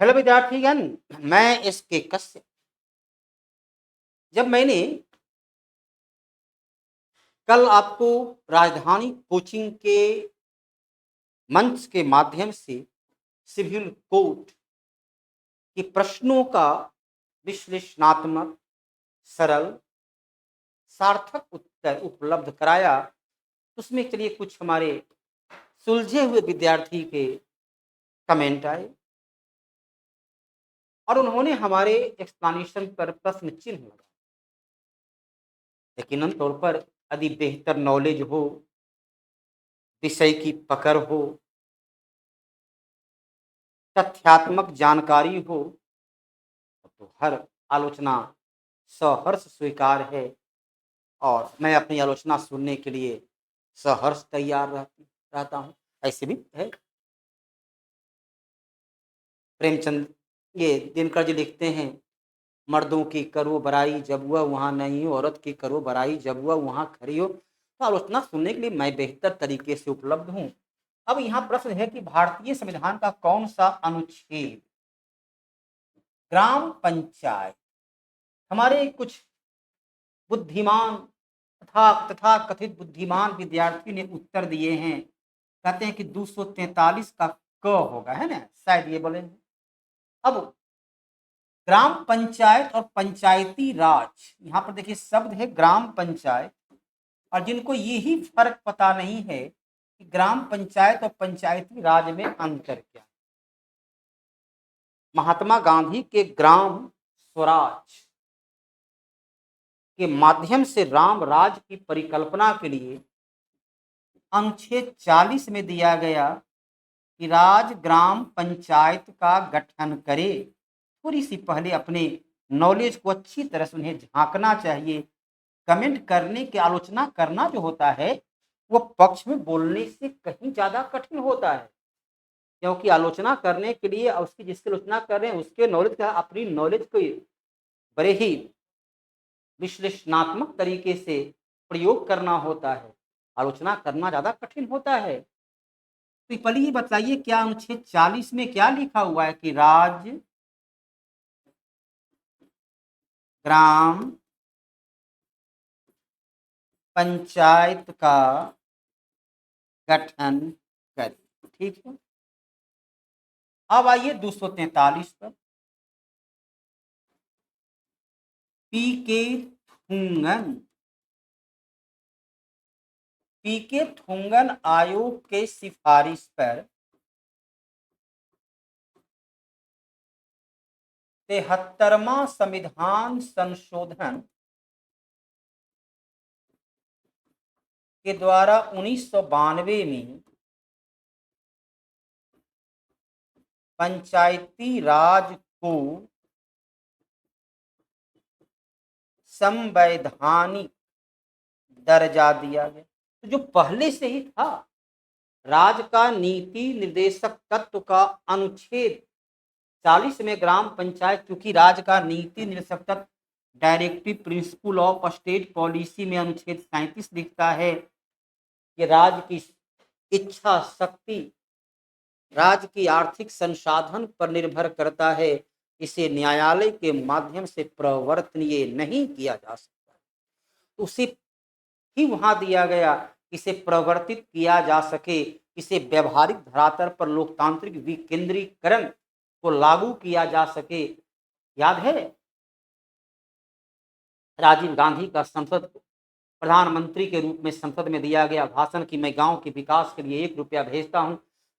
Hello विद्यार्थीगण, मैं इसके कश्यप। जब मैंने कल आपको राजधानी कोचिंग के मंच के माध्यम से सिविल कोड के प्रश्नों का विश्लेषणात्मक, सरल, सार्थक उत्तर उपलब्ध कराया, उसमें चलिए कुछ हमारे सुलझे हुए विद्यार्थी के कमेंट आए और उन्होंने हमारे एक्सप्लेनेशन पर प्रश्न चिन्ह लगाया। यकीनन तौर पर यदि बेहतर नॉलेज हो, विषय की पकड़ हो, तथ्यात्मक जानकारी हो, तो हर आलोचना सहर्ष स्वीकार है और मैं अपनी आलोचना सुनने के लिए सहर्ष तैयार रहता हूँ। ऐसे भी है। प्रेमचंद ये दिनकर जी लिखते हैं, मर्दों की करो बड़ाई जब वह वहाँ नहीं हो, औरत की करो बड़ाई जब वह वहाँ खड़ी हो। तो आलोचना सुनने के लिए मैं बेहतर तरीके से उपलब्ध हूँ। अब यहाँ प्रश्न है कि भारतीय संविधान का कौन सा अनुच्छेद ग्राम पंचायत, हमारे कुछ बुद्धिमान तथा कथित बुद्धिमान विद्यार्थी ने उत्तर दिए हैं। कहते हैं कि 243 का क होगा, है ना, शायद ये बोले। अब ग्राम पंचायत और पंचायती राज, यहाँ पर देखिए शब्द है ग्राम पंचायत, और जिनको यही फर्क पता नहीं है कि ग्राम पंचायत और पंचायती राज में अंतर क्या है। महात्मा गांधी के ग्राम स्वराज के माध्यम से राम राज की परिकल्पना के लिए अनुच्छेद 40 में दिया गया कि राज ग्राम पंचायत का गठन करे। थोड़ी सी पहले अपने नॉलेज को अच्छी तरह से उन्हें झांकना चाहिए। कमेंट करने की आलोचना करना जो होता है वो पक्ष में बोलने से कहीं ज्यादा कठिन होता है, क्योंकि आलोचना करने के लिए उसकी जिसकी आलोचना कर रहे हैं उसके नॉलेज का, अपनी नॉलेज को बड़े ही विश्लेषणात्मक तरीके से प्रयोग करना होता है। आलोचना करना ज्यादा कठिन होता है। तो पहले ये बताइए, क्या अनुच्छेद 40 में क्या लिखा हुआ है कि राज ग्राम पंचायत का गठन करे। ठीक है, अब आइए 243 पर। पीके थुंगन आयोग के सिफारिश पर 73वां संविधान संशोधन के द्वारा 1992 में पंचायती राज को संवैधानिक दर्जा दिया गया। तो जो पहले से ही था, राज का नीति निर्देशक तत्व का अनुच्छेद 40 में ग्राम पंचायत, क्योंकि राज का नीति निर्देशक तत्व directive principle of state policy में अनुच्छेद 37 लिखता है कि राज्य की इच्छा शक्ति राज्य की आर्थिक संसाधन पर निर्भर करता है, इसे न्यायालय के माध्यम से प्रवर्तनीय नहीं किया जा सकता। उसे ही वहां दिया गया, इसे प्रवर्तित किया जा सके, इसे व्यवहारिक धरातल पर लोकतांत्रिक विकेंद्रीकरण को लागू किया जा सके। याद है राजीव गांधी का संसद प्रधानमंत्री के रूप में संसद में दिया गया भाषण कि मैं गांव के विकास के लिए 1 रुपया भेजता हूं,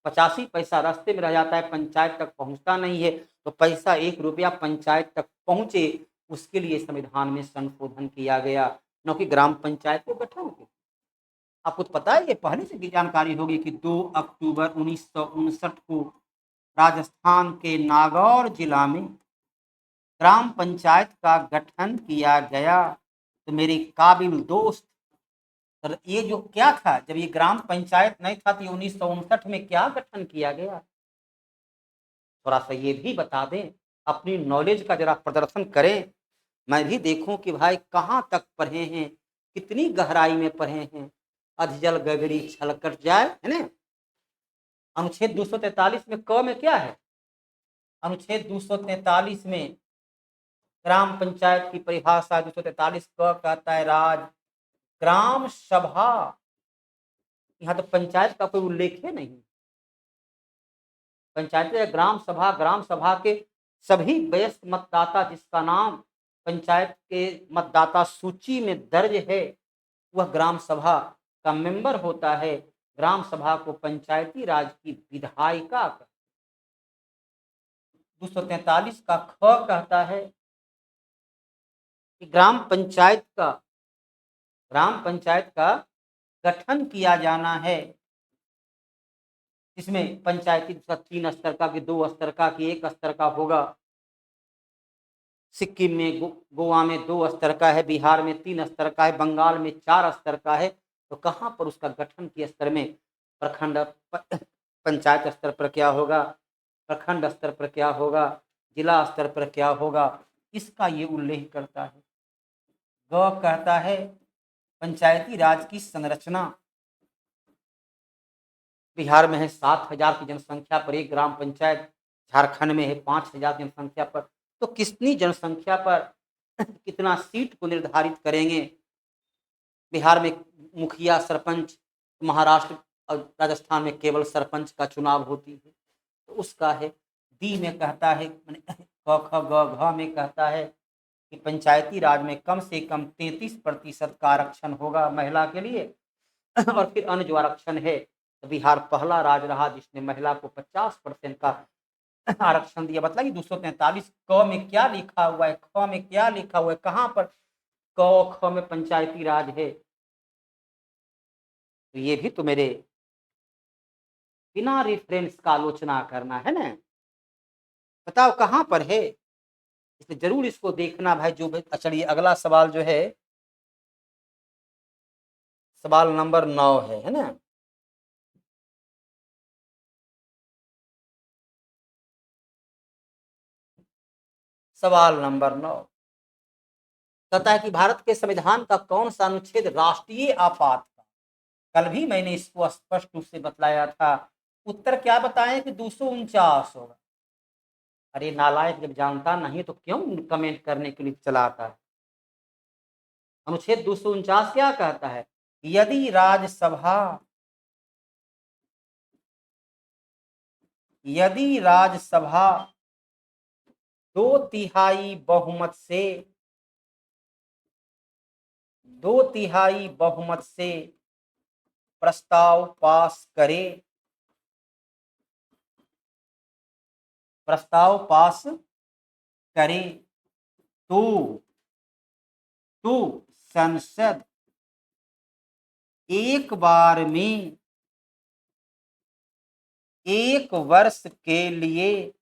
85 पैसा रास्ते में रह जाता है, पंचायत तक पहुंचता नहीं है, तो पैसा 1 रुपया पंचायत तक पहुंचे, उसके लिए संविधान में संशोधन किया गया, न कि ग्राम पंचायत के गठन के। आपको तो पता है, ये पहले से की जानकारी होगी कि 2 अक्टूबर 1959 को राजस्थान के नागौर जिला में ग्राम पंचायत का गठन किया गया। तो मेरे काबिल दोस्त, तो ये जो क्या था, जब ये ग्राम पंचायत नहीं था तो 1959 में क्या गठन किया गया, थोड़ा सा ये भी बता दें। अपनी नॉलेज का जरा प्रदर्शन करें, मैं भी देखूं कि भाई कहाँ तक पढ़े हैं, कितनी गहराई में पढ़े हैं। अधजल गगरी छलकट जाए, है ना। अनुच्छेद 243 में क में क्या है, अनुच्छेद 243 में ग्राम पंचायत की परिभाषा 243 क कहता है राज ग्राम सभा। यहाँ तो पंचायत का कोई उल्लेख है नहीं। पंचायत या ग्राम सभा के सभी वयस्क मतदाता जिसका नाम पंचायत के मतदाता सूची में दर्ज है वह ग्राम सभा का मेंबर होता है। ग्राम सभा को पंचायती राज की विधायिका 243 का ख कहता है कि ग्राम पंचायत का गठन किया जाना है। इसमें पंचायती 3 स्तर का कि 2 स्तर का कि 1 स्तर का होगा। सिक्किम में गोवा में 2 स्तर का है, बिहार में 3 स्तर का है, बंगाल में 4 स्तर का है। तो कहाँ पर उसका गठन के स्तर में प्रखंड पंचायत स्तर पर क्या होगा, प्रखंड स्तर पर क्या होगा, जिला स्तर पर क्या होगा, इसका ये उल्लेख करता है। ग कहता है पंचायती राज की संरचना। बिहार में है 7,000 की जनसंख्या पर एक ग्राम पंचायत, झारखंड में है 5,000 जनसंख्या पर। तो कितनी जनसंख्या पर कितना सीट को निर्धारित करेंगे। बिहार में मुखिया सरपंच, महाराष्ट्र और राजस्थान में केवल सरपंच का चुनाव होती है। तो उसका है। डी में कहता है क ख ग घ में कहता है कि पंचायती राज में कम से कम 33% का आरक्षण होगा महिला के लिए। और फिर अन्य जो आरक्षण है तो बिहार पहला राज्य रहा जिसने महिला को 50% का आरक्षण दिया। बताइए 243 क में क्या लिखा हुआ है, ख में क्या लिखा हुआ है, कहाँ पर क ख में पंचायती राज है। तो ये भी तो मेरे बिना रेफरेंस का आलोचना करना है ना। बताओ कहाँ पर है, इसलिए जरूर इसको देखना भाई। जो चलिए अगला सवाल जो है सवाल नंबर 9 है ना। सवाल नंबर 9 कहता है कि भारत के संविधान का कौन सा अनुच्छेद राष्ट्रीय आपात का। कल भी मैंने इसको स्पष्ट रूप से बतलाया था। उत्तर क्या बताएं कि 249 होगा। अरे नालायक जब जानता नहीं तो क्यों कमेंट करने के लिए चला आता है। अनुच्छेद 249 क्या कहता है, यदि राज्यसभा 2/3 बहुमत से प्रस्ताव पास करे तो संसद एक बार में 1 वर्ष के लिए।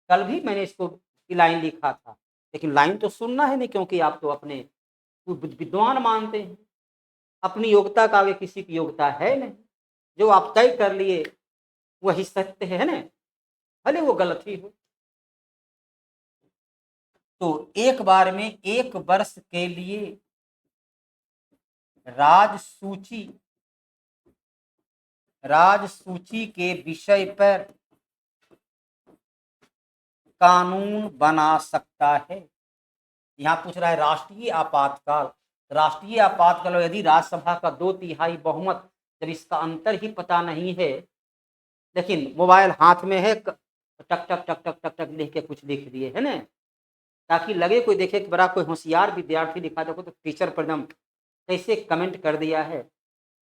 कल भी मैंने इसको लाइन लिखा था, लेकिन लाइन तो सुनना है नहीं क्योंकि आप तो अपने विद्वान मानते हैं। अपनी योग्यता का आगे किसी की योग्यता है नहीं। जो आप तय कर लिए वही सत्य है ना, भले वो गलत ही हो। तो एक बार में 1 वर्ष के लिए राजसूची के विषय पर कानून बना सकता है। यहाँ पूछ रहा है राष्ट्रीय आपातकाल यदि राज्यसभा का 2/3 बहुमत, जब इसका अंतर ही पता नहीं है, लेकिन मोबाइल हाथ में है, टक टक टक टक टक टक लिख के कुछ लिख दिए है ना, ताकि लगे कोई देखे कि बड़ा कोई होशियार विद्यार्थी लिखा। देखो तो टीचर पर एकदम कैसे कमेंट कर दिया है,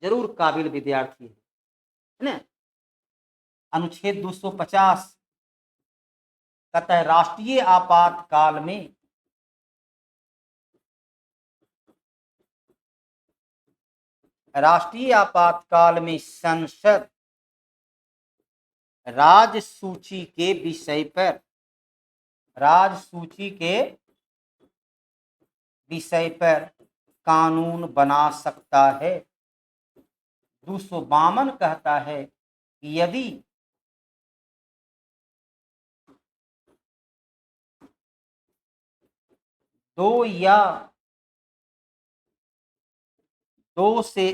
जरूर काबिल विद्यार्थी है ना। अनुच्छेद 250 कहता है राष्ट्रीय आपातकाल में संसद राजसूची के विषय पर कानून बना सकता है। 252 कहता है कि यदि दो या दो से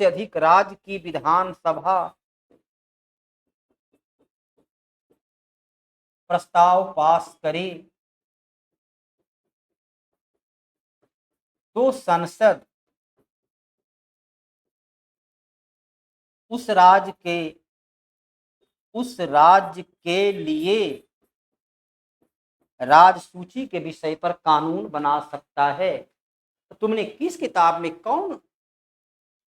अधिक राज्य की विधानसभा प्रस्ताव पास करे तो संसद उस राज्य के लिए राजसूची के विषय पर कानून बना सकता है। तो तुमने किस किताब में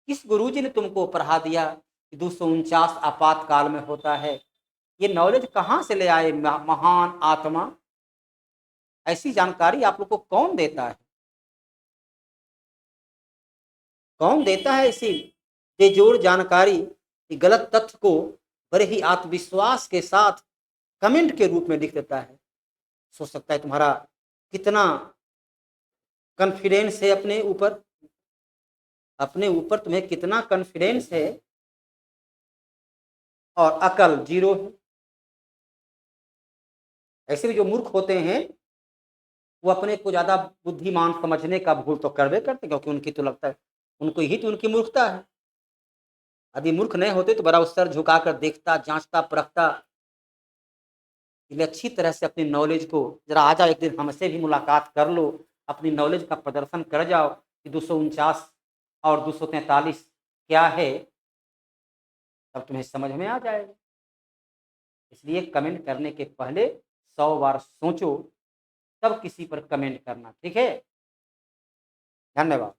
किस गुरुजी ने तुमको पढ़ा दिया कि 249 आपातकाल में होता है? ये नॉलेज कहाँ से ले आए महान आत्मा? ऐसी जानकारी आप लोग को कौन देता है? कौन देता है ऐसी बेजोड़ जानकारी? गलत तथ्य को बड़े ही आत्मविश्वास के साथ कमेंट के रूप में लिख देता है। सोच सकता है तुम्हारा कितना कॉन्फिडेंस है अपने ऊपर तुम्हें कितना कॉन्फिडेंस है, और अकल जीरो है। ऐसे भी जो मूर्ख होते हैं वो अपने को ज्यादा बुद्धिमान समझने का भूल तो करवे करते, क्योंकि उनकी तो लगता है उनको ही तो उनकी मूर्खता है। यदि मूर्ख नहीं होते तो बड़ा सर झुकाकर देखता, जांचता, परखता। इसलिए अच्छी तरह से अपनी नॉलेज को जरा आ जाओ, एक दिन हमसे भी मुलाकात कर लो, अपनी नॉलेज का प्रदर्शन कर जाओ कि 249 और 243 क्या है, तब तुम्हें समझ में आ जाएगा। इसलिए कमेंट करने के पहले 100 बार सोचो, तब किसी पर कमेंट करना। ठीक है, धन्यवाद।